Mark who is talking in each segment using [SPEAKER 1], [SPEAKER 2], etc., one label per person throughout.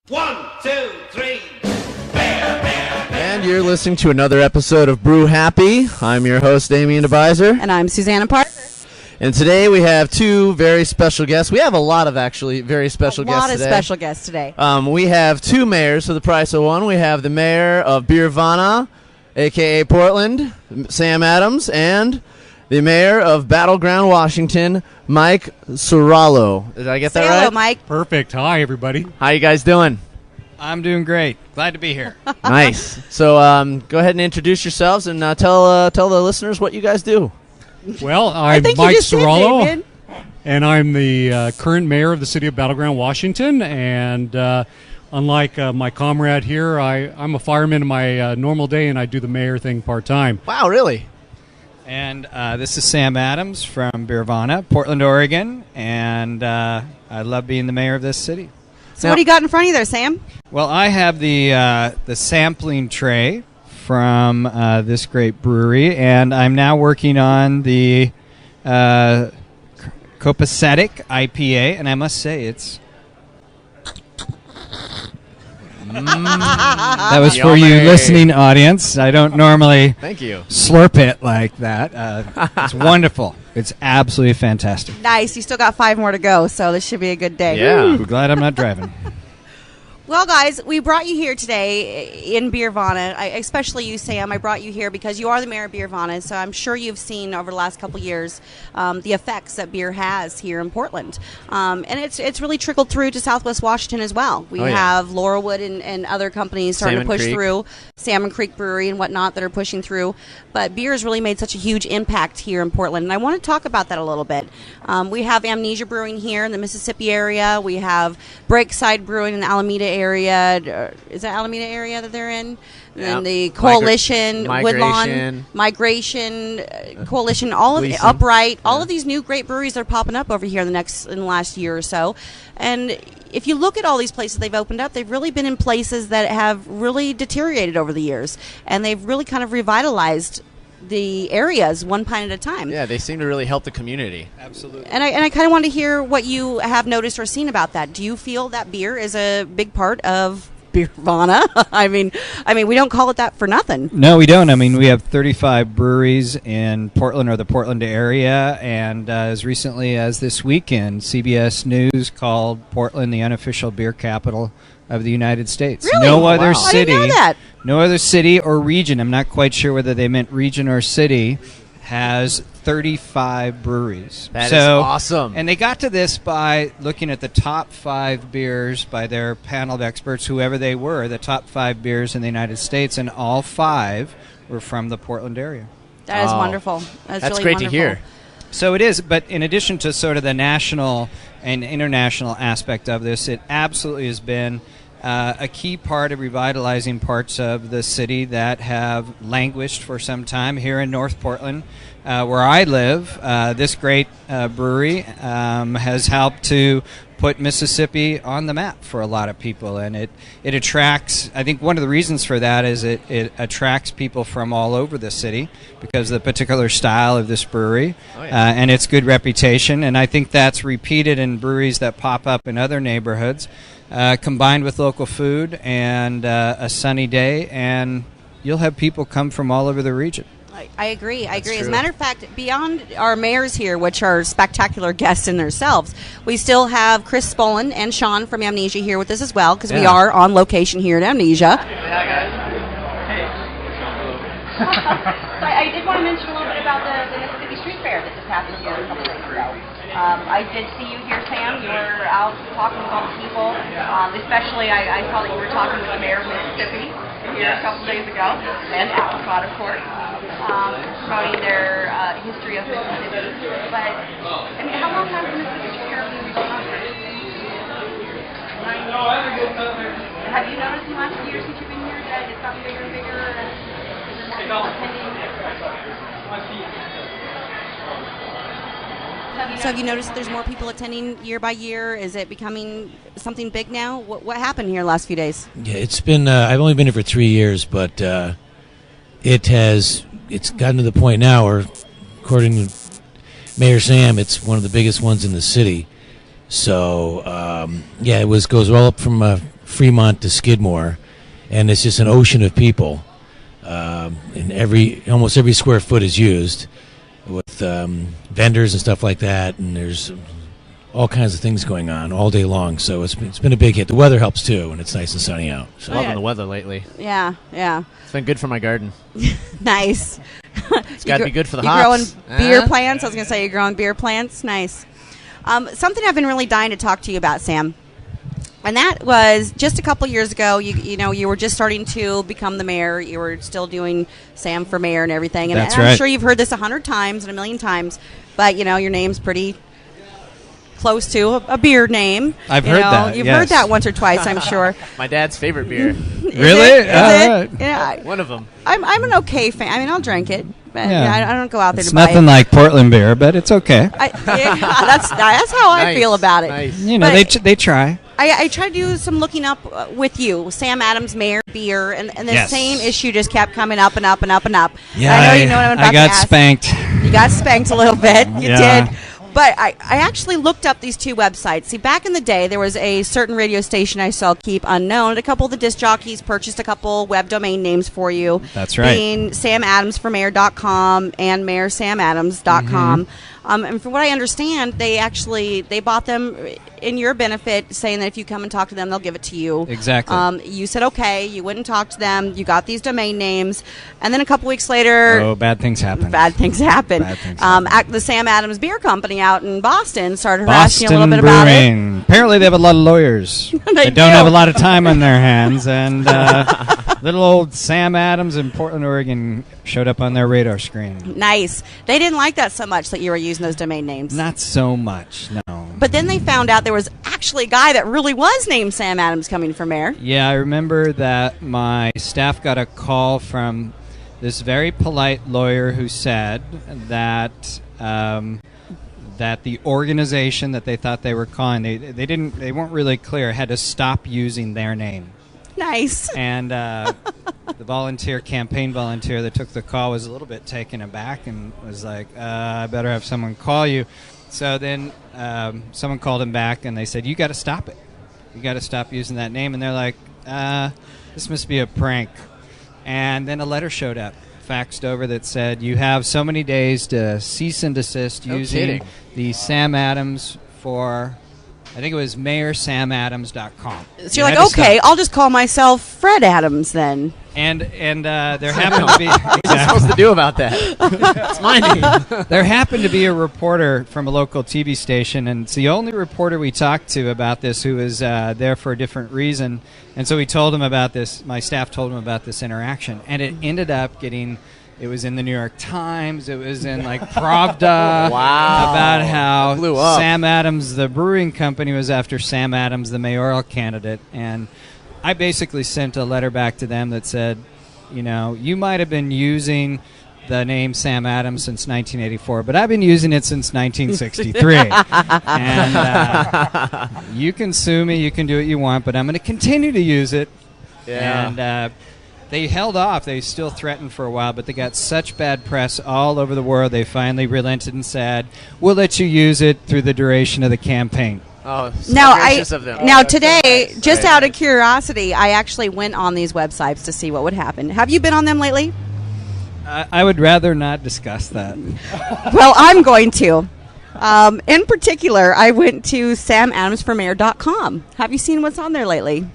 [SPEAKER 1] 1, 2, 3.
[SPEAKER 2] And you're listening to another episode of Brew Happy. I'm your host, Damian DeBuiser.
[SPEAKER 3] And I'm Susanna Parker.
[SPEAKER 2] And today we have two very special guests. We have a lot of actually very special guests today.
[SPEAKER 3] A lot of special guests today.
[SPEAKER 2] We have two mayors for the price of one. We have the mayor of Beervana, a.k.a. Portland, Sam Adams, and the mayor of Battleground, Washington, Mike Ciraulo. Did I get that right?
[SPEAKER 3] Hello, Mike.
[SPEAKER 4] Perfect. Hi, everybody.
[SPEAKER 2] How you guys doing?
[SPEAKER 5] I'm doing great. Glad to be here.
[SPEAKER 2] Nice. So go ahead and introduce yourselves and tell the listeners what you guys do.
[SPEAKER 4] Well, I'm Mike Ciraulo, and I'm the current mayor of the city of Battleground, Washington. And unlike my comrade here, I'm a fireman in my normal day, and I do the mayor thing part-time.
[SPEAKER 2] Wow, really?
[SPEAKER 5] And this is Sam Adams from Beervana, Portland, Oregon. And I love being the mayor of this city.
[SPEAKER 3] So what do you got in front of you there, Sam?
[SPEAKER 5] Well, I have the sampling tray from this great brewery, and I'm now working on the Copacetic IPA, and I must say it's... That was for you listening audience. I don't normally
[SPEAKER 2] Thank you.
[SPEAKER 5] slurp it like that. It's wonderful. It's absolutely fantastic.
[SPEAKER 3] Nice. You still got 5 more to go, so this should be a good day.
[SPEAKER 2] Yeah.
[SPEAKER 5] I'm glad I'm not driving.
[SPEAKER 3] Well, guys, we brought you here today in Beervana, especially you, Sam. I brought you here because you are the mayor of Beervana, so I'm sure you've seen over the last couple years the effects that beer has here in Portland. And it's really trickled through to Southwest Washington as well. We have Laurelwood and other companies starting to push through, Salmon Creek Brewery and whatnot that are pushing through. But beer has really made such a huge impact here in Portland, and I want to talk about that a little bit. We have Amnesia Brewing here in the Mississippi area. We have Breakside Brewing in the Alameda area. Is that Alameda area that they're in? And then the Coalition, Woodlawn, Migration, Coalition, all of the Upright, all of these new great breweries that are popping up over here in the last year or so. And if you look at all these places they've opened up, they've really been in places that have really deteriorated over the years, and they've really kind of revitalized the areas one pint at a time.
[SPEAKER 2] Yeah, they seem to really help the community.
[SPEAKER 5] Absolutely.
[SPEAKER 3] And I kind of want to hear what you have noticed or seen about that. Do you feel that beer is a big part of Beervana? I mean, we don't call it that for nothing.
[SPEAKER 5] No, we don't. I mean, we have 35 breweries in Portland or the Portland area, and as recently as this weekend, CBS News called Portland the unofficial beer capital of the United States.
[SPEAKER 3] Really?
[SPEAKER 5] No other city,
[SPEAKER 3] I didn't know that.
[SPEAKER 5] No other city or region, I'm not quite sure whether they meant region or city, has 35 breweries.
[SPEAKER 2] That is awesome.
[SPEAKER 5] And they got to this by looking at the top 5 beers by their panel of experts, whoever they were, the top 5 beers in the United States, and all 5 were from the Portland area.
[SPEAKER 3] That is wonderful. That's really
[SPEAKER 2] great
[SPEAKER 3] wonderful
[SPEAKER 2] to hear.
[SPEAKER 5] So it is, but in addition to sort of the national and international aspect of this, it absolutely has been a key part of revitalizing parts of the city that have languished for some time. Here in North Portland, where I live, this great brewery has helped to put Mississippi on the map for a lot of people, and it attracts, I think one of the reasons for that is it attracts people from all over the city because of the particular style of this brewery and its good reputation, and I think that's repeated in breweries that pop up in other neighborhoods, combined with local food and a sunny day, and you'll have people come from all over the region.
[SPEAKER 3] I agree. As
[SPEAKER 2] true.
[SPEAKER 3] a matter of fact, beyond our mayors here, which are spectacular guests in themselves, we still have Chris Spollen and Sean from Amnesia here with us as well, because we are on location here at Amnesia. I did want to mention a little bit about the Mississippi Street Fair that just happened here a couple days ago. I did see you here, Sam. You were out talking with all the people. Especially, I saw that you were talking with the mayor of Mississippi here a couple days ago, and Apricot, of course, promoting their history of Mississippi. But, I mean, how long has the Mississippi Street Fair been going on? Have you noticed in the last few years since you've been here that it's gotten bigger and bigger? So have you noticed there's more people attending year by year? Is it becoming something big now? What happened here the last few days?
[SPEAKER 6] Yeah, it's been. I've only been here for 3 years, but it's gotten to the point now where, according to Mayor Sam, it's one of the biggest ones in the city. So it goes all up from Fremont to Skidmore, and it's just an ocean of people. And almost every square foot is used with vendors and stuff like that, and there's all kinds of things going on all day long. So it's been a big hit. The weather helps too, and it's nice and sunny out. So.
[SPEAKER 2] Loving the weather lately.
[SPEAKER 3] Yeah.
[SPEAKER 2] It's been good for my garden.
[SPEAKER 3] Nice.
[SPEAKER 2] It's got to be good for the
[SPEAKER 3] you
[SPEAKER 2] hops.
[SPEAKER 3] Growing beer plants? I was going to say you're growing beer plants. Nice. Something I've been really dying to talk to you about, Sam. And that was just a couple years ago. You were just starting to become the mayor. You were still doing Sam for mayor and everything. And,
[SPEAKER 5] That's
[SPEAKER 3] I'm
[SPEAKER 5] right.
[SPEAKER 3] sure you've heard this 100 times and a million times. But your name's pretty close to a beer name.
[SPEAKER 5] I've heard that.
[SPEAKER 3] You've
[SPEAKER 5] yes.
[SPEAKER 3] heard that once or twice, I'm sure.
[SPEAKER 2] My dad's favorite beer.
[SPEAKER 5] Really?
[SPEAKER 3] Is it?
[SPEAKER 5] Right.
[SPEAKER 3] Yeah.
[SPEAKER 2] One of them.
[SPEAKER 3] I'm an okay fan. I mean, I'll drink it. But
[SPEAKER 5] Yeah.
[SPEAKER 3] I don't go out there
[SPEAKER 5] It's
[SPEAKER 3] to buy
[SPEAKER 5] nothing
[SPEAKER 3] it.
[SPEAKER 5] like Portland beer, but it's okay.
[SPEAKER 3] That's how I
[SPEAKER 2] Nice,
[SPEAKER 3] feel about it.
[SPEAKER 2] nice.
[SPEAKER 3] But
[SPEAKER 5] They try.
[SPEAKER 3] I tried to do some looking up with you, Sam Adams, Mayor Beer, and the
[SPEAKER 5] Yes.
[SPEAKER 3] same issue just kept coming up and up and up and up.
[SPEAKER 5] Yeah,
[SPEAKER 3] I know you know what I'm about
[SPEAKER 5] I got
[SPEAKER 3] to ask.
[SPEAKER 5] spanked.
[SPEAKER 3] You got spanked a little bit. You
[SPEAKER 5] Yeah.
[SPEAKER 3] did. But I actually looked up these two websites. See, back in the day, there was a certain radio station I shall keep unknown. And a couple of the disc jockeys purchased a couple web domain names for you.
[SPEAKER 5] That's right.
[SPEAKER 3] Being SamAdamsForMayor.com and MayorSamAdams.com. And from what I understand, they bought them in your benefit, saying that if you come and talk to them, they'll give it to you.
[SPEAKER 5] Exactly.
[SPEAKER 3] You said okay. You wouldn't talk to them. You got these domain names. And then a couple weeks later...
[SPEAKER 5] Oh, bad things happen.
[SPEAKER 3] Bad things happen.
[SPEAKER 5] Bad things happen.
[SPEAKER 3] The Sam Adams Beer Company out in Boston started
[SPEAKER 5] Boston
[SPEAKER 3] harassing you a little bit about it.
[SPEAKER 5] Brewing. Apparently, they have a lot of lawyers.
[SPEAKER 3] They
[SPEAKER 5] don't
[SPEAKER 3] do.
[SPEAKER 5] have a lot of time on their hands, and little old Sam Adams in Portland, Oregon, showed up on their radar screen.
[SPEAKER 3] Nice. They didn't like that so much that you were using those domain names.
[SPEAKER 5] Not so much, no.
[SPEAKER 3] But then they found out there was actually a guy that really was named Sam Adams coming for mayor.
[SPEAKER 5] Yeah, I remember that my staff got a call from this very polite lawyer who said that that the organization that they thought they were calling, they weren't really clear, had to stop using their name.
[SPEAKER 3] Nice.
[SPEAKER 5] And the campaign volunteer that took the call was a little bit taken aback and was like, I better have someone call you. So then someone called him back and they said, you got to stop it. You got to stop using that name. And they're like, this must be a prank. And then a letter showed up, faxed over, that said, you have so many days to cease and desist using the Sam Adams for... I think it was MayorSamAdams.com.
[SPEAKER 3] So you're like, okay, I'll just call myself Fred Adams then.
[SPEAKER 5] And there happened to be...
[SPEAKER 2] What's I supposed to do about that? It's my name.
[SPEAKER 5] There happened to be a reporter from a local TV station, and it's the only reporter we talked to about this who was there for a different reason. And so we told him about this. My staff told him about this interaction, and it ended up getting... It was in the New York Times. It was in Pravda.
[SPEAKER 2] Wow.
[SPEAKER 5] About how
[SPEAKER 2] Blew up.
[SPEAKER 5] Sam Adams, the brewing company, was after Sam Adams, the mayoral candidate. And I basically sent a letter back to them that said, you might have been using the name Sam Adams since 1984, but I've been using it since 1963. And you can sue me, you can do what you want, but I'm going to continue to use it.
[SPEAKER 2] Yeah.
[SPEAKER 5] And they held off. They still threatened for a while, but they got such bad press all over the world, they finally relented and said, we'll let you use it through the duration of the campaign.
[SPEAKER 2] Oh, so gracious of them.
[SPEAKER 3] Now today, just out of curiosity, I actually went on these websites to see what would happen. Have you been on them lately?
[SPEAKER 5] I would rather not discuss that.
[SPEAKER 3] Well, I'm going to. In particular, I went to SamAdamsForMayor.com. Have you seen what's on there lately?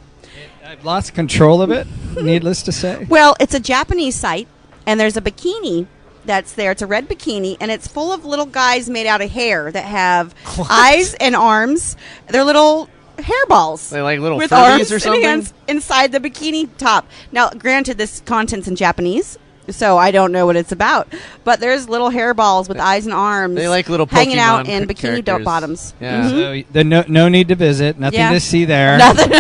[SPEAKER 5] I've lost control of it, needless to say.
[SPEAKER 3] Well, it's a Japanese site, and there's a bikini that's there. It's a red bikini, and it's full of little guys made out of hair that have eyes and arms. They're little hairballs.
[SPEAKER 2] They like little
[SPEAKER 3] with
[SPEAKER 2] furbies
[SPEAKER 3] arms
[SPEAKER 2] or
[SPEAKER 3] and
[SPEAKER 2] something?
[SPEAKER 3] hands inside the bikini top. Now, granted, this content's in Japanese, so I don't know what it's about. But there's little hairballs with eyes and arms.
[SPEAKER 2] They like little
[SPEAKER 3] hanging out
[SPEAKER 2] Pokemon
[SPEAKER 3] in bikini
[SPEAKER 2] characters.
[SPEAKER 3] bottoms.
[SPEAKER 2] Yeah.
[SPEAKER 5] So no need to visit. Nothing
[SPEAKER 3] Yeah.
[SPEAKER 5] to see there.
[SPEAKER 3] Nothing.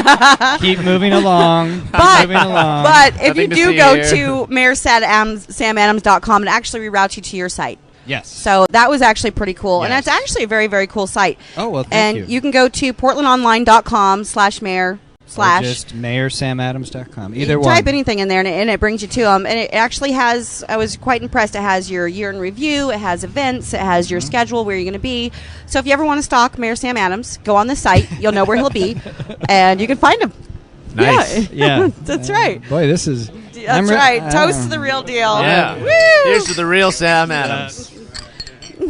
[SPEAKER 5] Keep moving along.
[SPEAKER 3] But
[SPEAKER 5] moving along.
[SPEAKER 3] if you
[SPEAKER 2] Nothing to
[SPEAKER 3] do
[SPEAKER 2] see
[SPEAKER 3] go
[SPEAKER 2] here.
[SPEAKER 3] to MayorSamAdams.com, it actually reroutes you to your site.
[SPEAKER 5] Yes.
[SPEAKER 3] So that was actually pretty cool. And
[SPEAKER 5] Yes.
[SPEAKER 3] that's actually a very, very cool site.
[SPEAKER 5] Oh, well, thank
[SPEAKER 3] and
[SPEAKER 5] you.
[SPEAKER 3] you can go to portlandonline.com/mayor/
[SPEAKER 5] Or just MayorSamAdams.com. Either one.
[SPEAKER 3] Type anything in there, and it brings you to them. And it actually has, I was quite impressed, it has your year in review, it has events, it has your schedule, where you're going to be. So if you ever want to stalk Mayor Sam Adams, go on the site. You'll know where he'll be, and you can find him.
[SPEAKER 2] Nice.
[SPEAKER 5] Yeah.
[SPEAKER 3] That's right.
[SPEAKER 5] Boy, this is...
[SPEAKER 3] That's right. Toast to the real deal.
[SPEAKER 2] Yeah.
[SPEAKER 3] Woo!
[SPEAKER 2] Here's to the real Sam Adams. A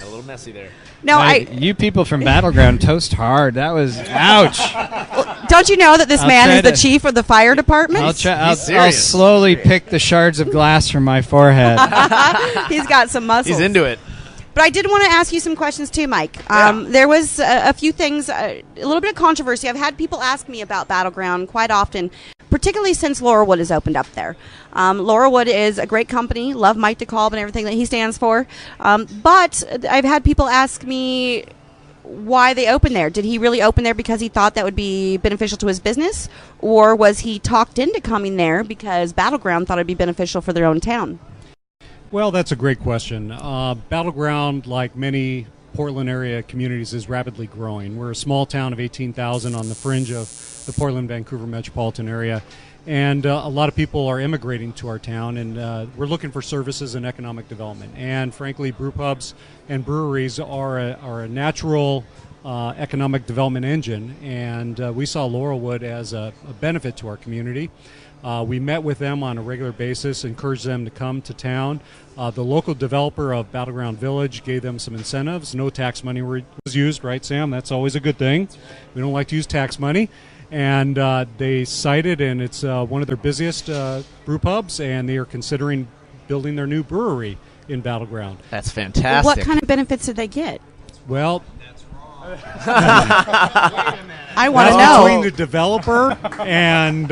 [SPEAKER 2] little messy there.
[SPEAKER 3] No,
[SPEAKER 5] you people from Battleground toast hard. That was... Ouch.
[SPEAKER 3] Don't you know that this man is the chief of the fire department?
[SPEAKER 5] I'll slowly pick the shards of glass from my forehead.
[SPEAKER 3] He's got some muscles.
[SPEAKER 2] He's into it.
[SPEAKER 3] But I did want to ask you some questions too, Mike. There was a few things, a little bit of controversy. I've had people ask me about Battleground quite often, particularly since Laurelwood has opened up there. Laurelwood is a great company. Love Mike DeKalb and everything that he stands for. But I've had people ask me why they opened there. Did he really open there because he thought that would be beneficial to his business? Or was he talked into coming there because Battleground thought it would be beneficial for their own town?
[SPEAKER 4] Well, that's a great question. Battleground, like many Portland area communities, is rapidly growing. We're a small town of 18,000 on the fringe of the Portland-Vancouver metropolitan area, and a lot of people are immigrating to our town, and we're looking for services and economic development. And frankly, brew pubs and breweries are a natural economic development engine, and we saw Laurelwood as a benefit to our community. We met with them on a regular basis, encouraged them to come to town. The local developer of Battleground Village gave them some incentives. No tax money was used, right, Sam? That's always a good thing. We don't like to use tax money. And they cited, and it's one of their busiest brew pubs, and they are considering building their new brewery in Battleground.
[SPEAKER 2] That's fantastic.
[SPEAKER 3] What kind of benefits did they get?
[SPEAKER 4] Well,
[SPEAKER 3] I want to know.
[SPEAKER 4] Between the developer and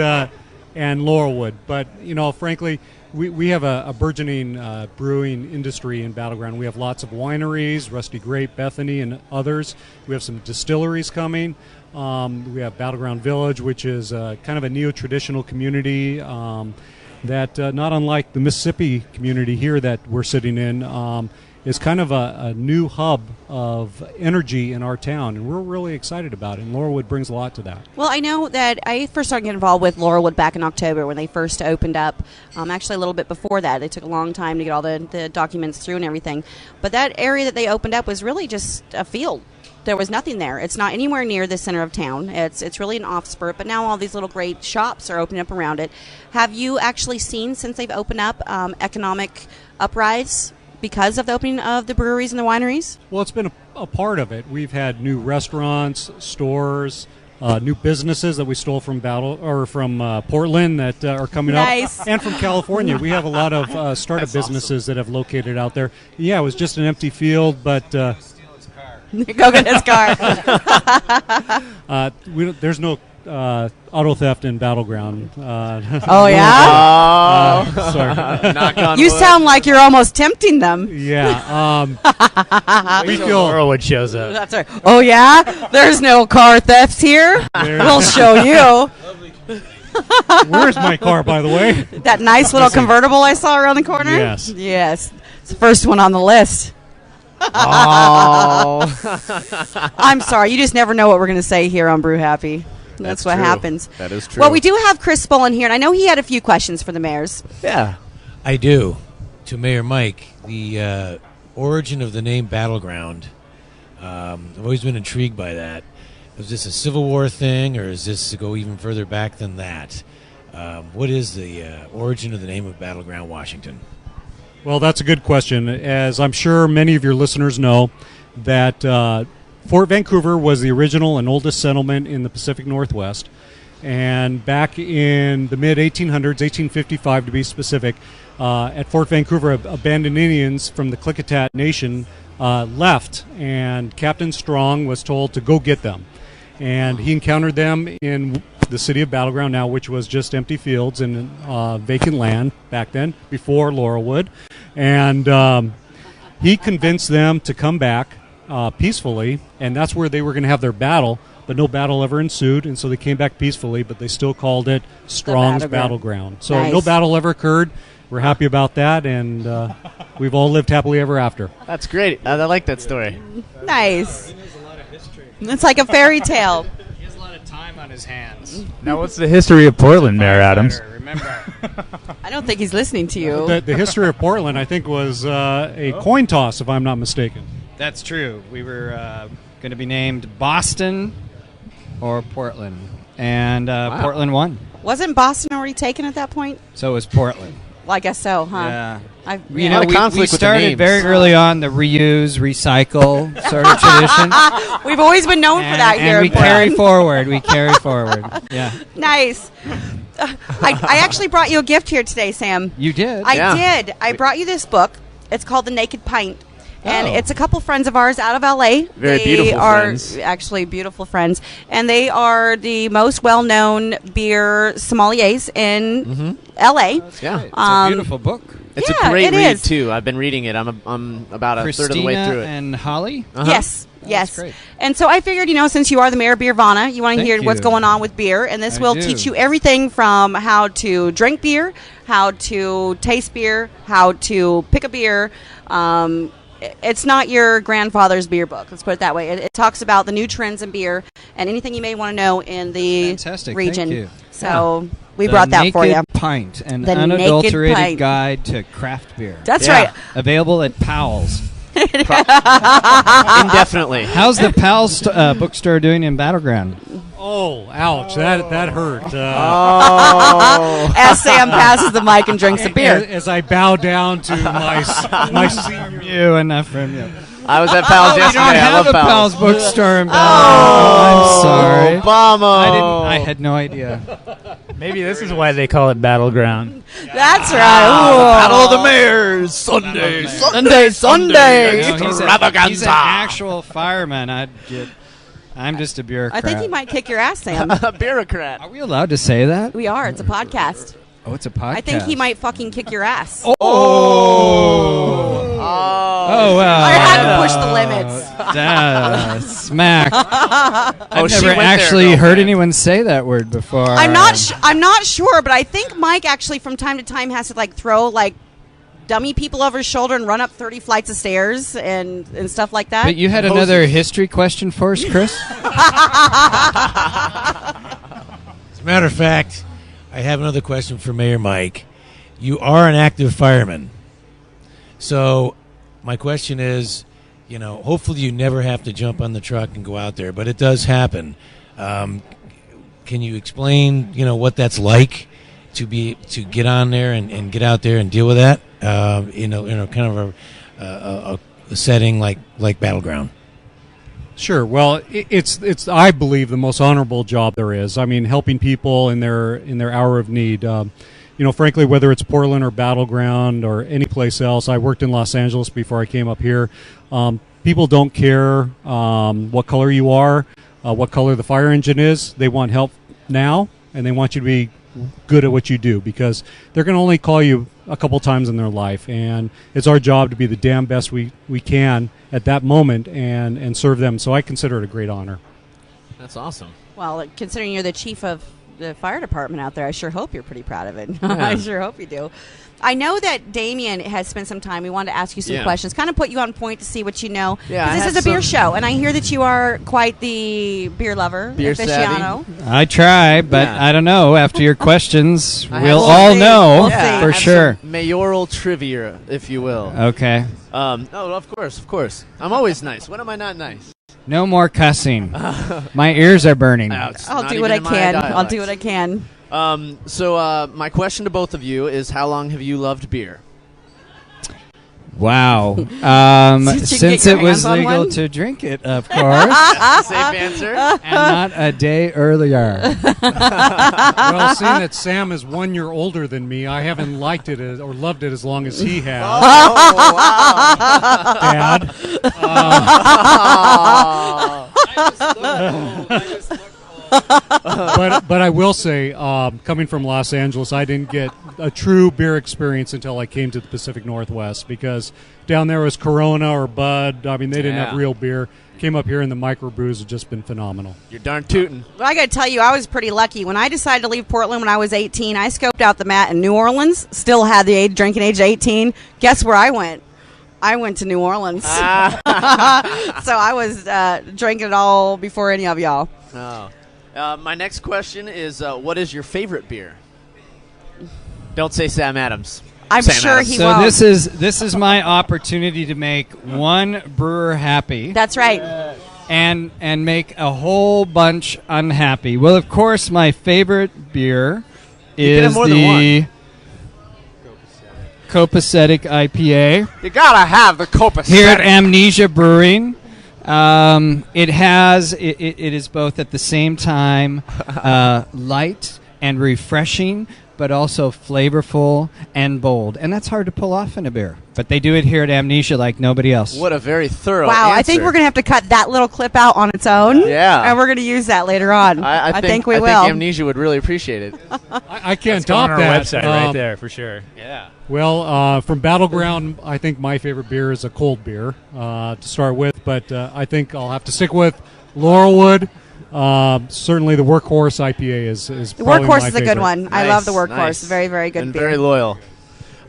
[SPEAKER 4] Laurelwood. But, frankly, we have a burgeoning brewing industry in Battleground. We have lots of wineries, Rusty Grape, Bethany, and others. We have some distilleries coming. We have Battleground Village, which is kind of a neo-traditional community that, not unlike the Mississippi community here that we're sitting in, is kind of a new hub of energy in our town, and we're really excited about it, and Laurelwood brings a lot to that.
[SPEAKER 3] Well, I know that I first started getting involved with Laurelwood back in October when they first opened up. Actually, a little bit before that. It took a long time to get all the documents through and everything. But that area that they opened up was really just a field. There was nothing there. It's not anywhere near the center of town. It's really an off-spurt, but now all these little great shops are opening up around it. Have you actually seen, since they've opened up, economic uprise because of the opening of the breweries and the wineries?
[SPEAKER 4] Well, it's been a part of it. We've had new restaurants, stores, new businesses that we stole from Portland that are coming up, and from California. We have a lot of startup businesses that have located out there. Yeah, it was just an empty field, but
[SPEAKER 3] go get his car.
[SPEAKER 4] there's no auto theft in Battleground.
[SPEAKER 3] Oh, yeah?
[SPEAKER 4] Sorry.
[SPEAKER 2] Knock on
[SPEAKER 3] You
[SPEAKER 2] wood.
[SPEAKER 3] sound like you're almost tempting them.
[SPEAKER 4] Yeah. We feel
[SPEAKER 2] Laurelwood shows up.
[SPEAKER 3] That's right. Oh, yeah? There's no car theft here. We'll show you.
[SPEAKER 4] Where's my car, by the way?
[SPEAKER 3] That nice little convertible I saw around the corner?
[SPEAKER 4] Yes.
[SPEAKER 3] Yes. It's the first one on the list.
[SPEAKER 2] Oh.
[SPEAKER 3] I'm sorry. You just never know what we're going to say here on Brew Happy. That's what
[SPEAKER 2] true.
[SPEAKER 3] happens.
[SPEAKER 2] That is true.
[SPEAKER 3] Well, we do have Chris Spollen here, and I know he had a few questions for the mayors.
[SPEAKER 2] Yeah.
[SPEAKER 6] I do. To Mayor Mike, the origin of the name Battleground, I've always been intrigued by that. Was this a Civil War thing, or is this to go even further back than that? What is the origin of the name of Battleground Washington?
[SPEAKER 4] Well, that's a good question. As I'm sure many of your listeners know, that Fort Vancouver was the original and oldest settlement in the Pacific Northwest. And back in the mid-1800s, 1855 to be specific, at Fort Vancouver, abandoned Indians from the Klickitat Nation left, and Captain Strong was told to go get them. And he encountered them in the city of Battleground now, which was just empty fields and vacant land back then, before Laurelwood. And he convinced them to come back peacefully, and that's where they were going to have their battle, but no battle ever ensued, and so they came back peacefully, but they still called it Strong's Battleground. So
[SPEAKER 3] nice.
[SPEAKER 4] No battle ever occurred. We're happy about that, and we've all lived happily ever after.
[SPEAKER 2] That's great. I like that story.
[SPEAKER 3] Nice. It's like a fairy tale.
[SPEAKER 5] He has a lot of time on his hands.
[SPEAKER 1] Now, what's the history of Portland, Mayor Adams?
[SPEAKER 5] Remember.
[SPEAKER 3] I don't think he's listening to you.
[SPEAKER 4] The history of Portland, I think, was a coin toss, if I'm not mistaken.
[SPEAKER 5] That's true. We were going to be named Boston, or Portland. And Portland won.
[SPEAKER 3] Wasn't Boston already taken at that point?
[SPEAKER 5] So it was Portland.
[SPEAKER 3] Well, I guess so, huh?
[SPEAKER 5] Yeah.
[SPEAKER 2] You know,
[SPEAKER 5] we started very early on the reuse, recycle sort of tradition.
[SPEAKER 3] We've always been known for that here.
[SPEAKER 5] And we carry forward. We carry forward. Yeah.
[SPEAKER 3] Nice. I actually brought you a gift here today, Sam.
[SPEAKER 5] You did?
[SPEAKER 3] I did. I brought you this book. It's called The Naked Pint. And it's a couple friends of ours out of L.A.
[SPEAKER 2] Very beautiful friends.
[SPEAKER 3] They are actually beautiful friends. And they are the most well-known beer sommeliers in L.A.
[SPEAKER 2] Yeah.
[SPEAKER 5] It's a beautiful book.
[SPEAKER 2] It's a great read, too. I've been reading it. I'm about a third of the way through it.
[SPEAKER 5] And Holly?
[SPEAKER 3] Yes.
[SPEAKER 5] Yes. Great.
[SPEAKER 3] And so I figured, since you are the mayor of Beervana, you want to hear what's going on with beer. And this will teach you everything from how to drink beer, how to taste beer, how to pick a beer. It's not your grandfather's beer book. Let's put it that way. It talks about the new trends in beer and anything you may want to know in the region.
[SPEAKER 5] Thank you.
[SPEAKER 3] So we brought that for you.
[SPEAKER 5] The Naked Pint, an unadulterated guide to craft beer.
[SPEAKER 3] That's right.
[SPEAKER 5] Available at Powell's.
[SPEAKER 2] Indefinitely.
[SPEAKER 5] How's the Powell's bookstore doing in Battleground?
[SPEAKER 4] Oh, ouch! That hurt.
[SPEAKER 3] As Sam passes the mic and drinks a beer.
[SPEAKER 4] As I bow down to my senior.
[SPEAKER 5] You enough from you.
[SPEAKER 2] I was at Powell's yesterday.
[SPEAKER 5] You don't have a Powell's bookstore in Battleground. I'm sorry.
[SPEAKER 2] Obama.
[SPEAKER 5] I had no idea.
[SPEAKER 1] Maybe this is why they call it Battleground.
[SPEAKER 3] That's right.
[SPEAKER 2] Battle of the Mayors. Sunday.
[SPEAKER 5] He's an actual fireman. I'm just a bureaucrat.
[SPEAKER 3] I think he might kick your ass, Sam.
[SPEAKER 2] A bureaucrat.
[SPEAKER 5] Are we allowed to say that?
[SPEAKER 3] We are. It's a podcast.
[SPEAKER 5] Oh, it's a podcast.
[SPEAKER 3] I think he might fucking kick your ass.
[SPEAKER 5] Oh, well.
[SPEAKER 3] I had to push the limits.
[SPEAKER 5] Smack. I've never actually heard anyone say that word before.
[SPEAKER 3] I'm not sure, but I think Mike actually from time to time has to throw dummy people over his shoulder and run up 30 flights of stairs and stuff like that.
[SPEAKER 5] But you had another history question for us, Chris?
[SPEAKER 6] As a matter of fact, I have another question for Mayor Mike. You are an active fireman. So my question is, hopefully you never have to jump on the truck and go out there, but it does happen. Can you explain, what that's like to get on there and get out there and deal with that? Kind of a setting like Battleground.
[SPEAKER 4] Sure. Well, it's I believe the most honorable job there is. I mean, helping people in their hour of need. Frankly, whether it's Portland or Battleground or any place else, I worked in Los Angeles before I came up here. People don't care what color you are, what color the fire engine is. They want help now, and they want you to be good at what you do because they're going to only call you a couple times in their life, and it's our job to be the damn best we can at that moment and serve them. So I consider it a great honor.
[SPEAKER 2] That's awesome.
[SPEAKER 3] Well, considering you're the chief of the fire department out there, I sure hope you're pretty proud of it.
[SPEAKER 2] Yeah.
[SPEAKER 3] I sure hope you do. I know that Damian has spent some time. We wanted to ask you some questions, kind of put you on point to see what you know.
[SPEAKER 2] Yeah,
[SPEAKER 3] this is a beer show, and I hear that you are quite the beer lover,
[SPEAKER 2] beer
[SPEAKER 3] aficionado.
[SPEAKER 2] Savvy.
[SPEAKER 5] I try, but I don't know. After your questions, we'll
[SPEAKER 3] we'll
[SPEAKER 5] all
[SPEAKER 3] see.
[SPEAKER 5] know
[SPEAKER 3] We'll see.
[SPEAKER 5] for sure.
[SPEAKER 2] Mayoral trivia, if you will.
[SPEAKER 5] Okay.
[SPEAKER 2] Of course. I'm always nice. When am I not nice?
[SPEAKER 5] No more cussing. My ears are burning.
[SPEAKER 3] I'll do what I can. I'll do what I can.
[SPEAKER 2] So my question to both of you is, how long have you loved beer?
[SPEAKER 5] Wow. Since it was legal to drink it, of course.
[SPEAKER 2] Safe answer.
[SPEAKER 5] And not a day earlier.
[SPEAKER 4] Well, seeing that Sam is 1 year older than me, I haven't liked it or loved it as long as he has.
[SPEAKER 2] Oh, wow.
[SPEAKER 4] Dad. But I will say, coming from Los Angeles, I didn't get a true beer experience until I came to the Pacific Northwest, because down there was Corona or Bud. I mean, they didn't have real beer. Came up here and the microbrews have just been phenomenal.
[SPEAKER 2] You're darn tootin'.
[SPEAKER 3] Well, I got to tell you, I was pretty lucky. When I decided to leave Portland when I was 18, I scoped out the mat in New Orleans, still had the drinking age of 18. Guess where I went? I went to New Orleans. So I was drinking it all before any of y'all.
[SPEAKER 2] Oh. My next question is, what is your favorite beer? Don't say Sam Adams.
[SPEAKER 3] I'm sure he won't.
[SPEAKER 5] So this is my opportunity to make one brewer happy.
[SPEAKER 3] That's right.
[SPEAKER 5] and make a whole bunch unhappy. Well, of course, my favorite beer is the Copacetic IPA.
[SPEAKER 2] You gotta have the Copacetic.
[SPEAKER 5] Here at Amnesia Brewing. It is both at the same time light and refreshing, but also flavorful and bold. And that's hard to pull off in a beer. But they do it here at Amnesia like nobody else.
[SPEAKER 2] What a very thorough
[SPEAKER 3] Wow,
[SPEAKER 2] answer.
[SPEAKER 3] I think we're going to have to cut that little clip out on its own.
[SPEAKER 2] Yeah.
[SPEAKER 3] And we're going to use that later on. I think we will.
[SPEAKER 2] I think Amnesia would really appreciate it.
[SPEAKER 4] I can't
[SPEAKER 1] It's on
[SPEAKER 4] top
[SPEAKER 1] our
[SPEAKER 4] that.
[SPEAKER 1] website right there for sure.
[SPEAKER 2] Yeah.
[SPEAKER 4] Well, from Battleground, I think my favorite beer is a cold beer to start with, but I think I'll have to stick with Laurelwood. Certainly, the Workhorse IPA is
[SPEAKER 3] The
[SPEAKER 4] probably
[SPEAKER 3] Workhorse
[SPEAKER 4] my
[SPEAKER 3] is a good
[SPEAKER 4] favorite.
[SPEAKER 3] one. I love the Workhorse.
[SPEAKER 2] Nice.
[SPEAKER 3] Very, very good
[SPEAKER 2] And
[SPEAKER 3] beer.
[SPEAKER 2] very loyal.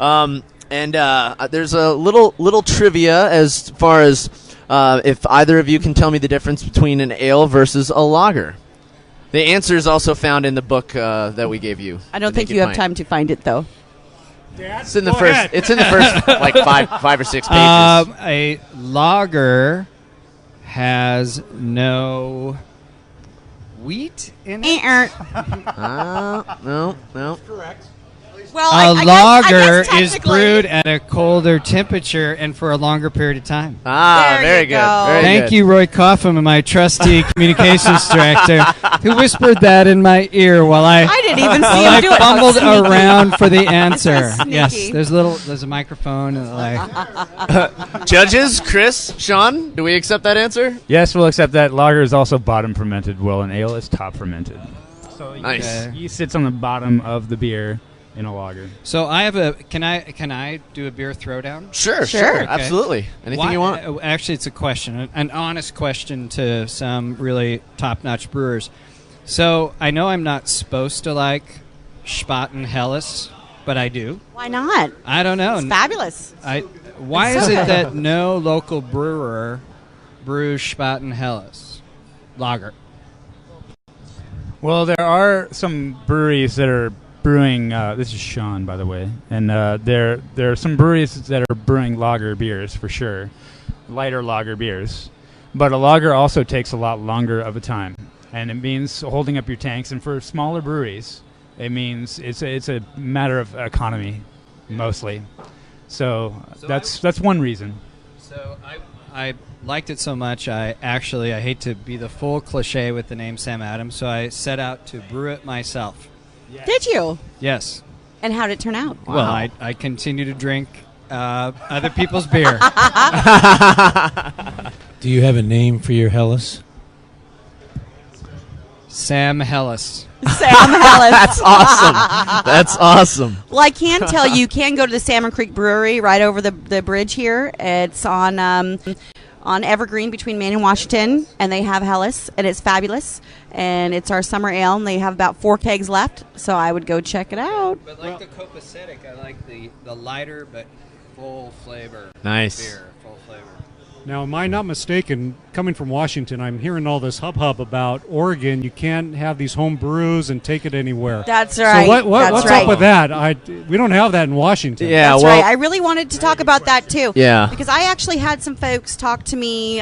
[SPEAKER 2] And there's a little trivia as far as if either of you can tell me the difference between an ale versus a lager. The answer is also found in the book that we gave you.
[SPEAKER 3] I don't
[SPEAKER 2] The
[SPEAKER 3] think
[SPEAKER 2] Naked
[SPEAKER 3] you have
[SPEAKER 2] Pint.
[SPEAKER 3] time to find it, though.
[SPEAKER 2] It's in the first. It's in the first like five or six pages.
[SPEAKER 5] A lager has no wheat in it.
[SPEAKER 2] No.
[SPEAKER 3] Well,
[SPEAKER 5] A
[SPEAKER 3] I
[SPEAKER 5] lager
[SPEAKER 3] guess
[SPEAKER 5] is brewed at a colder temperature and for a longer period of time.
[SPEAKER 3] There
[SPEAKER 2] Very
[SPEAKER 3] you
[SPEAKER 2] good.
[SPEAKER 3] go.
[SPEAKER 2] Very
[SPEAKER 5] Thank
[SPEAKER 2] good.
[SPEAKER 5] you, Roy Coffin, my trusty communications director, who whispered that in my ear while I
[SPEAKER 3] didn't even see
[SPEAKER 5] while
[SPEAKER 3] him do
[SPEAKER 5] I
[SPEAKER 3] it.
[SPEAKER 5] fumbled
[SPEAKER 3] How sneaky.
[SPEAKER 5] around for the answer.
[SPEAKER 3] Sneaky.
[SPEAKER 5] Yes, there's a microphone and like
[SPEAKER 2] Judges, Chris, Sean, do we accept that answer?
[SPEAKER 1] Yes, we'll accept that. Lager is also bottom fermented, while an ale is top fermented. So
[SPEAKER 2] Nice.
[SPEAKER 1] yeast sits on the bottom of the beer in a lager.
[SPEAKER 5] So I have a can I do a beer throwdown?
[SPEAKER 2] Sure.
[SPEAKER 3] Sure.
[SPEAKER 5] Okay.
[SPEAKER 2] Absolutely. Anything you want.
[SPEAKER 5] Actually, it's a question, an honest question to some really top-notch brewers. So I know I'm not supposed to like Spaten Helles, but I do.
[SPEAKER 3] Why not?
[SPEAKER 5] I don't know.
[SPEAKER 3] It's fabulous.
[SPEAKER 5] Why
[SPEAKER 3] It's
[SPEAKER 5] is
[SPEAKER 3] so
[SPEAKER 5] it
[SPEAKER 3] good.
[SPEAKER 5] that no local brewer brews Spaten Helles lager?
[SPEAKER 1] Well, there are some breweries that are brewing. This is Sean, by the way, and there are some breweries that are brewing lager beers for sure, lighter lager beers. But a lager also takes a lot longer of a time, and it means holding up your tanks. And for smaller breweries, it means it's a matter of economy, mostly. So that's one reason.
[SPEAKER 5] So I liked it so much. I hate to be the full cliche with the name Sam Adams, so I set out to brew it myself.
[SPEAKER 3] Did you?
[SPEAKER 5] Yes.
[SPEAKER 3] And how did it turn out?
[SPEAKER 5] Well, I continue to drink other people's beer.
[SPEAKER 6] Do you have a name for your Helles?
[SPEAKER 5] Sam Helles.
[SPEAKER 3] Sam Helles.
[SPEAKER 2] That's awesome. That's awesome.
[SPEAKER 3] Well, I can tell you can go to the Salmon Creek Brewery right over the bridge here. It's on Evergreen between Maine and Washington, and they have Helles, and it's fabulous. And it's our summer ale, and they have about 4 kegs left, so I would go check it out.
[SPEAKER 5] But like the Copacetic, I like the lighter but full flavor
[SPEAKER 2] Nice.
[SPEAKER 5] beer. Full flavor.
[SPEAKER 4] Now, am I not mistaken, coming from Washington, I'm hearing all this hubbub about Oregon. You can't have these home brews and take it anywhere.
[SPEAKER 3] That's right.
[SPEAKER 4] So what's
[SPEAKER 3] That's right.
[SPEAKER 4] up with that? We don't have that in Washington.
[SPEAKER 2] Yeah.
[SPEAKER 3] That's
[SPEAKER 2] well.
[SPEAKER 3] right. I really wanted to talk about that too.
[SPEAKER 2] Yeah.
[SPEAKER 3] Because I actually had some folks talk to me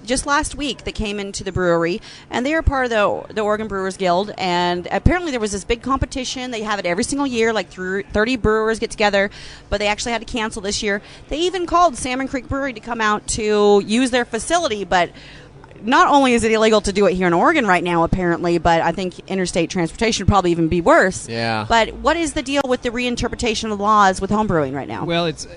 [SPEAKER 3] just last week that came into the brewery, and they are part of the Oregon Brewers Guild. And apparently there was this big competition. They have it every single year, like 30 brewers get together, but they actually had to cancel this year. They even called Salmon Creek Brewery to come out to use their facility, but not only is it illegal to do it here in Oregon right now, apparently, but I think interstate transportation would probably even be worse.
[SPEAKER 2] Yeah.
[SPEAKER 3] But what is the deal with the reinterpretation of the laws with homebrewing right now?
[SPEAKER 5] Well, it's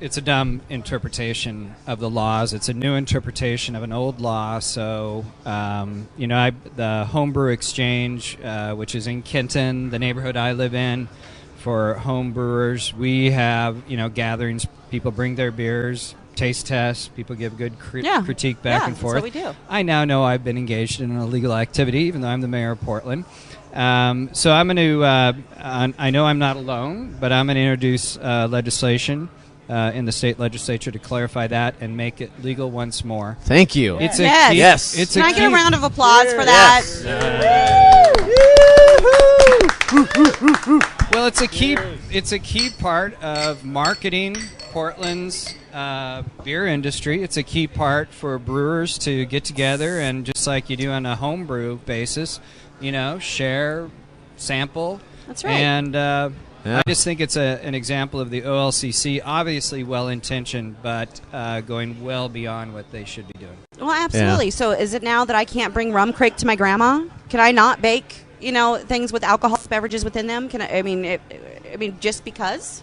[SPEAKER 5] a dumb interpretation of the laws. It's a new interpretation of an old law. So, the Homebrew Exchange, which is in Kenton, the neighborhood I live in, for home brewers, we have gatherings. People bring their beers, taste tests. People give good critique back and forth.
[SPEAKER 3] That's what we do.
[SPEAKER 5] I now know I've been engaged in an illegal activity, even though I'm the mayor of Portland. So I'm going to. I know I'm not alone, but I'm going to introduce legislation in the state legislature to clarify that and make it legal once more.
[SPEAKER 2] Thank you.
[SPEAKER 5] It's
[SPEAKER 3] Yes.
[SPEAKER 5] a key,
[SPEAKER 2] Yes.
[SPEAKER 5] It's
[SPEAKER 3] Can
[SPEAKER 5] a
[SPEAKER 3] I get a
[SPEAKER 5] key-
[SPEAKER 3] round of applause for that?
[SPEAKER 5] Well, it's a key part of marketing Portland's beer industry. It's a key part for brewers to get together and, just like you do on a homebrew basis, share, sample.
[SPEAKER 3] That's right.
[SPEAKER 5] And I just think it's an example of the OLCC, obviously well-intentioned, but going well beyond what they should be doing.
[SPEAKER 3] Well, absolutely. Yeah. So is it now that I can't bring rum creek to my grandma? Can I not bake, things with alcoholic beverages within them? Can I mean, just because?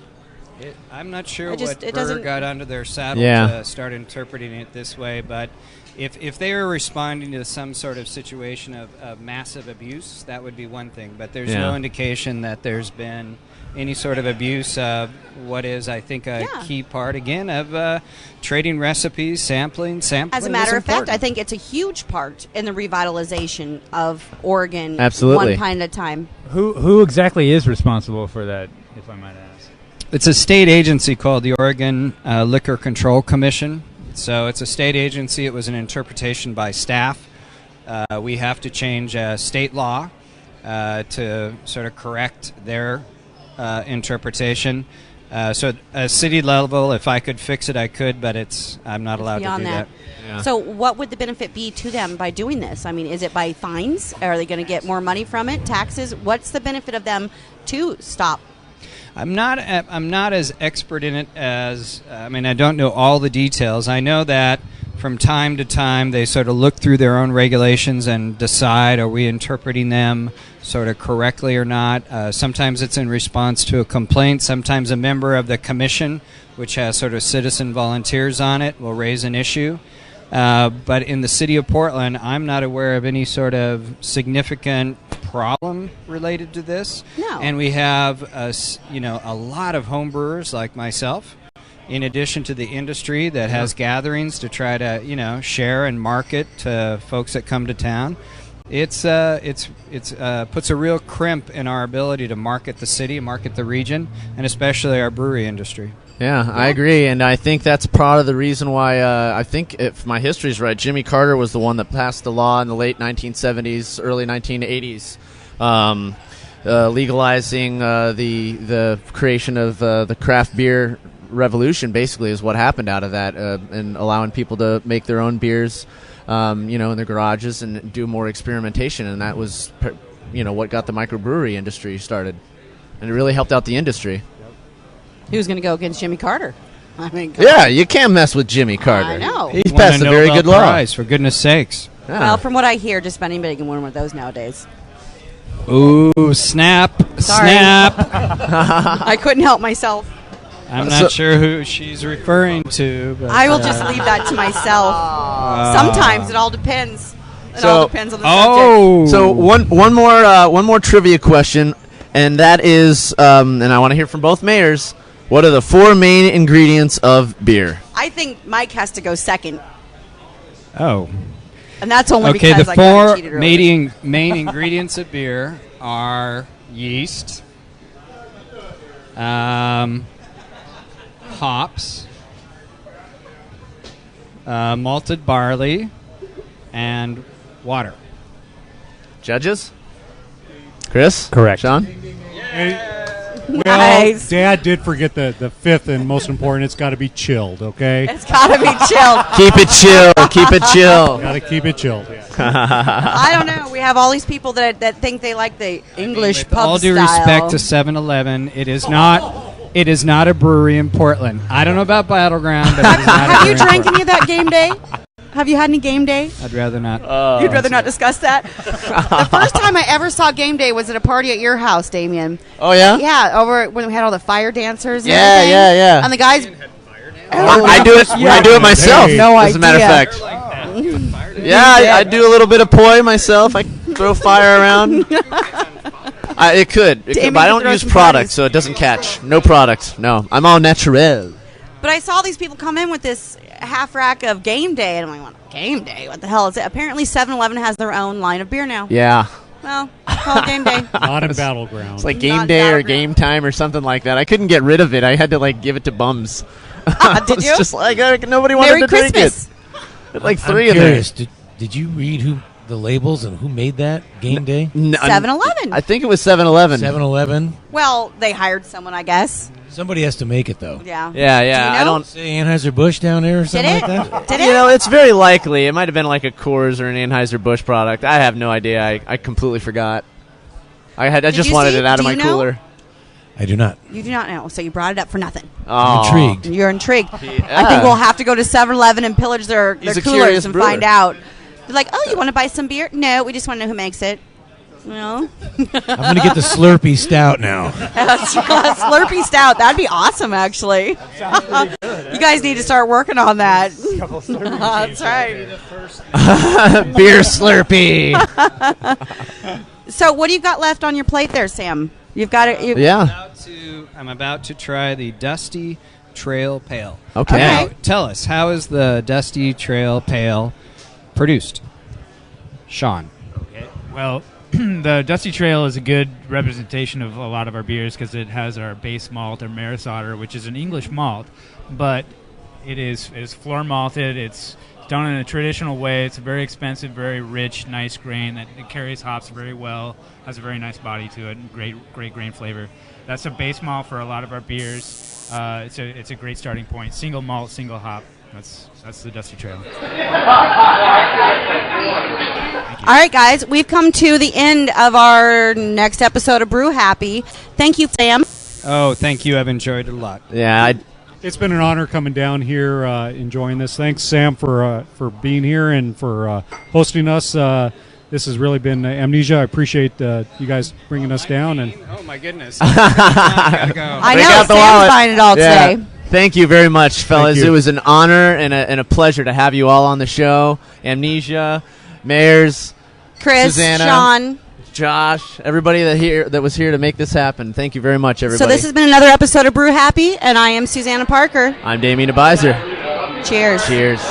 [SPEAKER 5] I'm not sure what Burr got under their saddle to start interpreting it this way, but if they were responding to some sort of situation of massive abuse, that would be one thing. But there's no indication that there's been any sort of abuse of what is, I think, a key part, again, of trading recipes, sampling.
[SPEAKER 3] As a matter of fact, I think it's a huge part in the revitalization of Oregon.
[SPEAKER 2] Absolutely.
[SPEAKER 3] One pint at a time.
[SPEAKER 1] Who exactly is responsible for that, if I might ask?
[SPEAKER 5] It's a state agency called the Oregon Liquor Control Commission. So it's a state agency. It was an interpretation by staff. We have to change state law to sort of correct their interpretation. So at a city level, if I could fix it, I could, but I'm not allowed to do that.
[SPEAKER 3] Yeah. So what would the benefit be to them by doing this? I mean, is it by fines? Are they going to get more money from it? Taxes? What's the benefit of them to stop?
[SPEAKER 5] I'm not as expert in it as I don't know all the details. I know that from time to time they sort of look through their own regulations and decide, are we interpreting them sort of correctly or not. Sometimes it's in response to a complaint. Sometimes a member of the commission, which has sort of citizen volunteers on it, will raise an issue. But in the city of Portland, I'm not aware of any sort of significant problem related to this.
[SPEAKER 3] No.
[SPEAKER 5] And we have a lot of home brewers like myself, in addition to the industry that has gatherings to try to share and market to folks that come to town. It's puts a real crimp in our ability to market the city, market the region, and especially our brewery industry.
[SPEAKER 2] Yeah, I agree, and I think that's part of the reason why I think, if my history's right, Jimmy Carter was the one that passed the law in the late 1970s, early 1980s, legalizing the creation of the craft beer revolution. Basically, is what happened out of that, and allowing people to make their own beers, in their garages and do more experimentation, and that was, what got the microbrewery industry started, and it really helped out the industry.
[SPEAKER 3] He was going to go against Jimmy Carter.
[SPEAKER 2] You can't mess with Jimmy Carter.
[SPEAKER 3] I know.
[SPEAKER 2] He's passed a very good law.
[SPEAKER 5] Prize, for goodness sakes.
[SPEAKER 2] Yeah.
[SPEAKER 3] Well, from what I hear, just about anybody can win one of those nowadays.
[SPEAKER 5] Ooh, snap.
[SPEAKER 3] Sorry.
[SPEAKER 5] Snap.
[SPEAKER 3] I couldn't help myself.
[SPEAKER 5] I'm not sure who she's referring to. But,
[SPEAKER 3] I will just leave that to myself. Sometimes it all depends. It all depends on the subject.
[SPEAKER 2] So one more trivia question, and that is, and I want to hear from both mayors. What are the 4 main ingredients of beer?
[SPEAKER 3] I think Mike has to go second.
[SPEAKER 5] Oh.
[SPEAKER 3] And that's only
[SPEAKER 5] okay,
[SPEAKER 3] because I got cheated earlier.
[SPEAKER 5] The 4 main ingredients of beer are yeast, hops, malted barley, and water.
[SPEAKER 2] Judges? Chris?
[SPEAKER 1] Correct.
[SPEAKER 2] Sean?
[SPEAKER 4] Well,
[SPEAKER 3] Nice.
[SPEAKER 4] Dad did forget the 5th and most important. It's got to be chilled, okay?
[SPEAKER 3] It's got to be chilled.
[SPEAKER 2] Keep it chill. Keep it chill.
[SPEAKER 4] Got to keep it chilled. Yeah.
[SPEAKER 3] I don't know. We have all these people that think they like the English
[SPEAKER 5] with
[SPEAKER 3] pub
[SPEAKER 5] all due
[SPEAKER 3] style.
[SPEAKER 5] respect to 7-Eleven, it is not a brewery in Portland. I don't know about Battleground, but it is not a
[SPEAKER 3] Have
[SPEAKER 5] brewery
[SPEAKER 3] you
[SPEAKER 5] in
[SPEAKER 3] drank
[SPEAKER 5] Portland.
[SPEAKER 3] any of that game day? Have you had any game day?
[SPEAKER 5] I'd rather not.
[SPEAKER 3] You'd rather not discuss that? The first time I ever saw game day was at a party at your house, Damian.
[SPEAKER 2] Oh, yeah?
[SPEAKER 3] Yeah, over when we had all the fire dancers and
[SPEAKER 2] Yeah,
[SPEAKER 3] everything.
[SPEAKER 2] yeah.
[SPEAKER 3] And the guys...
[SPEAKER 2] I do it. I do it myself.
[SPEAKER 4] Hey.
[SPEAKER 3] No
[SPEAKER 2] as a matter of
[SPEAKER 3] idea.
[SPEAKER 2] fact. Yeah, I do a little bit of poi myself. I throw fire around. It could, but I don't use product, so it doesn't catch. No product. No, I'm all natural.
[SPEAKER 3] But I saw these people come in with this half rack of game day, and I'm like, well, game day? What the hell is it? Apparently 7-Eleven has their own line of beer now.
[SPEAKER 2] Yeah.
[SPEAKER 3] Well, call it game day.
[SPEAKER 4] Not in Battleground.
[SPEAKER 2] It's like game
[SPEAKER 3] Not
[SPEAKER 2] day or
[SPEAKER 3] Battleground.
[SPEAKER 2] game time or something like that. I couldn't get rid of it. I had to give it to bums.
[SPEAKER 3] Did you?
[SPEAKER 2] It's just like nobody wanted
[SPEAKER 3] Merry
[SPEAKER 2] to
[SPEAKER 3] Christmas.
[SPEAKER 2] drink it. Like
[SPEAKER 6] I'm
[SPEAKER 2] 3 of them.
[SPEAKER 6] curious, did you read the labels and who made that game day?
[SPEAKER 3] 7-Eleven.
[SPEAKER 2] I think it was 7-Eleven.
[SPEAKER 6] 7-Eleven.
[SPEAKER 3] Well, they hired someone, I guess.
[SPEAKER 6] Somebody has to make it, though.
[SPEAKER 3] Yeah.
[SPEAKER 2] Yeah.
[SPEAKER 3] Do you know?
[SPEAKER 2] I don't.
[SPEAKER 6] Say Anheuser-Busch down there or something like that?
[SPEAKER 3] Did
[SPEAKER 2] You
[SPEAKER 3] it?
[SPEAKER 2] know, it's very likely. It might have been like a Coors or an Anheuser-Busch product. I have no idea. I completely forgot. I just wanted it out of my cooler.
[SPEAKER 6] I do not.
[SPEAKER 3] You do not know, so you brought it up for nothing.
[SPEAKER 6] I'm intrigued.
[SPEAKER 3] You're intrigued.
[SPEAKER 2] Yeah.
[SPEAKER 3] I think we'll have to go to 7-Eleven and pillage their
[SPEAKER 2] He's a
[SPEAKER 3] coolers
[SPEAKER 2] curious
[SPEAKER 3] and
[SPEAKER 2] brewer.
[SPEAKER 3] find out. They're like, oh, you want to buy some beer? No, we just want to know who makes it. No.
[SPEAKER 6] I'm going to get the Slurpee Stout now.
[SPEAKER 3] Slurpee Stout. That'd be awesome, actually. You guys need to start working on that. That's right.
[SPEAKER 2] Beer Slurpee.
[SPEAKER 3] So what do you got left on your plate there, Sam? You've got it.
[SPEAKER 2] Yeah.
[SPEAKER 5] I'm about to try the Dusty Trail Pale.
[SPEAKER 2] Okay.
[SPEAKER 5] Now, tell us, how is the Dusty Trail Pale produced? Sean.
[SPEAKER 1] Okay. Well, the Dusty Trail is a good representation of a lot of our beers because it has our base malt, our Maris Otter, which is an English malt, but it is floor malted. It's done in a traditional way. It's very expensive, very rich, nice grain. It carries hops very well, has a very nice body to it, and great grain flavor. That's a base malt for a lot of our beers. It's a great starting point. Single malt, single hop. That's the Dusty Trail.
[SPEAKER 3] All right, guys, we've come to the end of our next episode of Brew Happy. Thank you, Sam.
[SPEAKER 5] Oh, thank you. I've enjoyed it a lot.
[SPEAKER 2] Yeah.
[SPEAKER 4] It's been an honor coming down here, enjoying this. Thanks, Sam, for being here and for hosting us. This has really been Amnesia. I appreciate you guys bringing us down. And
[SPEAKER 5] oh my goodness! I gotta go.
[SPEAKER 3] I
[SPEAKER 2] Break
[SPEAKER 3] know
[SPEAKER 2] out the
[SPEAKER 3] Sam's
[SPEAKER 2] wallet.
[SPEAKER 3] buying it all
[SPEAKER 2] Yeah.
[SPEAKER 3] today.
[SPEAKER 2] Thank you very much, fellas.
[SPEAKER 4] you.
[SPEAKER 2] It was an honor and a pleasure to have you all on the show. Amnesia, Mayors,
[SPEAKER 3] Chris,
[SPEAKER 2] Susanna,
[SPEAKER 3] Sean.
[SPEAKER 2] Josh, everybody that was here to make this happen. Thank you very much, everybody.
[SPEAKER 3] So this has been another episode of Brew Happy, and I am Susanna Parker.
[SPEAKER 2] I'm Damian DeBuiser.
[SPEAKER 3] Cheers.
[SPEAKER 2] Cheers.